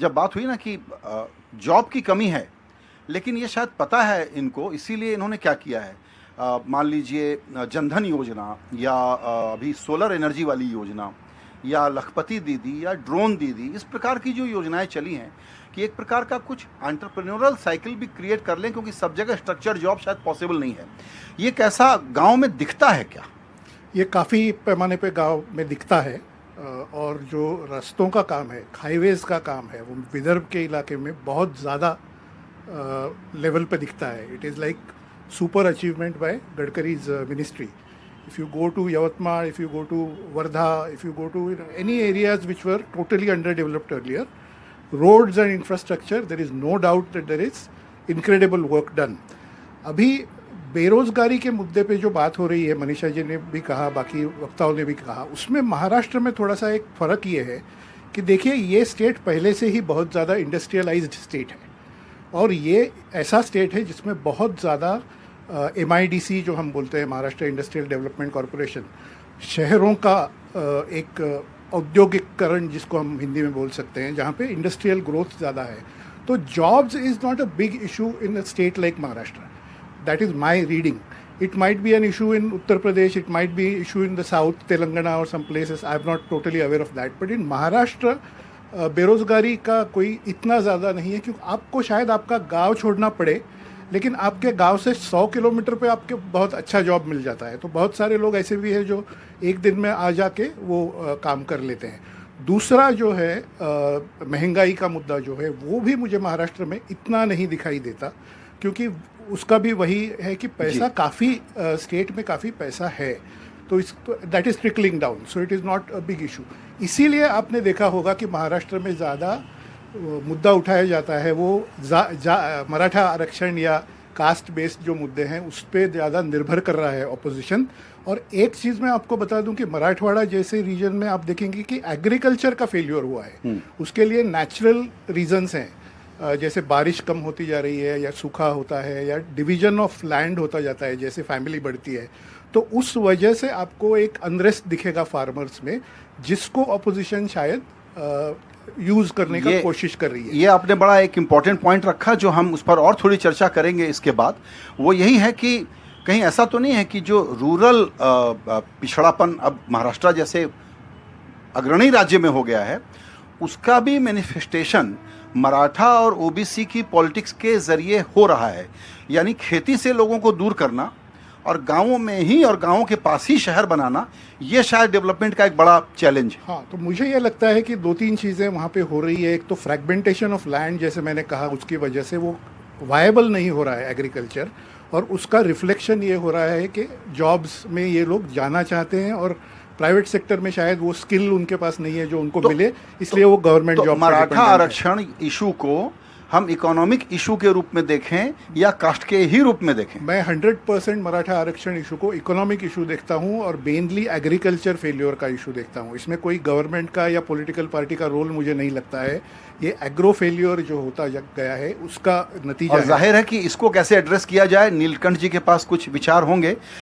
जब बात हुई ना कि जॉब की कमी है, लेकिन ये शायद पता है इनको, इसीलिए इन्होंने क्या किया है, मान लीजिए जनधन योजना या अभी सोलर एनर्जी वाली योजना या लखपति दीदी या ड्रोन दीदी, इस प्रकार की जो योजनाएं चली हैं कि एक प्रकार का कुछ एंटरप्रेन्योरल साइकिल भी क्रिएट कर लें, क्योंकि सब जगह स्ट्रक्चर जॉब शायद पॉसिबल नहीं है। ये कैसा गांव में दिखता है क्या? ये काफ़ी पैमाने पे गांव में दिखता है। और जो रास्तों का काम है, हाईवेज़ का काम है, वो विदर्भ के इलाके में बहुत ज़्यादा लेवल पे दिखता है। It is like super achievement by Gadkari's ministry. If you go to Yavatmal, if you go to Wardha, if you go to any areas which were totally underdeveloped earlier, roads and infrastructure, there is no doubt that there is incredible work done. अभी बेरोजगारी के मुद्दे पे जो बात हो रही है, मनीषा जी ने भी कहा, बाकी वक्ताओं ने भी कहा, उसमें महाराष्ट्र में थोड़ा सा एक फ़र्क ये है कि देखिए, ये स्टेट पहले से ही बहुत ज़्यादा इंडस्ट्रियलाइज्ड स्टेट है और ये ऐसा स्टेट है जिसमें बहुत ज़्यादा MIDC जो हम बोलते हैं, महाराष्ट्र इंडस्ट्रियल डेवलपमेंट कॉरपोरेशन, शहरों का एक औद्योगिकरण जिसको हम हिंदी में बोल सकते हैं, जहाँ पे इंडस्ट्रियल ग्रोथ ज़्यादा है। तो jobs is not a big issue in a state like Maharashtra. That is my reading. It might be an issue in Uttar Pradesh, it might be an issue in the south, Telangana or some places. I am not totally aware of that. But in Maharashtra, बेरोज़गारी का कोई इतना ज़्यादा नहीं है, क्योंकि आपको शायद आपका गांव छोड़ना पड़े, लेकिन आपके गांव से 100 किलोमीटर पे आपके बहुत अच्छा जॉब मिल जाता है। तो बहुत सारे लोग ऐसे भी हैं जो एक दिन में आ जाके वो काम कर लेते हैं। दूसरा जो है महंगाई का मुद्दा जो है, वो भी मुझे महाराष्ट्र में इतना नहीं दिखाई देता, क्योंकि उसका भी वही है कि पैसा काफ़ी स्टेट में काफ़ी पैसा है, तो इस that is trickling down, so it is not a big issue. इसीलिए आपने देखा होगा कि महाराष्ट्र में ज़्यादा मुद्दा उठाया जाता है वो मराठा आरक्षण या कास्ट बेस्ड जो मुद्दे हैं उस पर ज़्यादा निर्भर कर रहा है ऑपोजिशन। और एक चीज़ मैं आपको बता दूं कि मराठवाड़ा जैसे रीजन में आप देखेंगे कि एग्रीकल्चर का फेल्योर हुआ है। उसके लिए नेचुरल रीजंस हैं, जैसे बारिश कम होती जा रही है या सूखा होता है या डिवीजन ऑफ लैंड होता जाता है, जैसे फैमिली बढ़ती है, तो उस वजह से आपको एक अनरेस्ट दिखेगा फार्मर्स में, जिसको अपोजिशन शायद यूज़ करने का कोशिश कर रही है। ये आपने बड़ा एक इम्पॉर्टेंट पॉइंट रखा, जो हम उस पर और थोड़ी चर्चा करेंगे इसके बाद। वो यही है कि कहीं ऐसा तो नहीं है कि जो रूरल पिछड़ापन अब महाराष्ट्र जैसे अग्रणी राज्य में हो गया है, उसका भी मैनिफेस्टेशन मराठा और OBC की पॉलिटिक्स के ज़रिए हो रहा है। यानी खेती से लोगों को दूर करना और गाँवों में ही और गाँवों के पास ही शहर बनाना, ये शायद डेवलपमेंट का एक बड़ा चैलेंज है। हाँ, तो मुझे ये लगता है कि 2-3 चीज़ें वहाँ पे हो रही है। एक तो फ्रैगमेंटेशन ऑफ लैंड, जैसे मैंने कहा, उसकी वजह से वो वायबल नहीं हो रहा है एग्रीकल्चर, और उसका रिफ्लेक्शन ये हो रहा है कि जॉब्स में ये लोग जाना चाहते हैं और प्राइवेट सेक्टर में शायद वो स्किल उनके पास नहीं है जो उनको मिले, इसलिए वो गवर्नमेंट जॉब। मराठा आरक्षण इशू को हम इकोनॉमिक इशू के रूप में देखें या कास्ट के ही रूप में देखें? मैं 100% मराठा आरक्षण इशू को इकोनॉमिक इशू देखता हूं और मेनली एग्रीकल्चर फेल्योर का इशू देखता हूं। इसमें कोई गवर्नमेंट का या पॉलिटिकल पार्टी का रोल मुझे नहीं लगता है। ये एग्रो फेल्योर जो होता गया है उसका नतीजा और जाहिर है कि इसको कैसे एड्रेस किया जाए, नीलकंठ जी के पास कुछ विचार होंगे।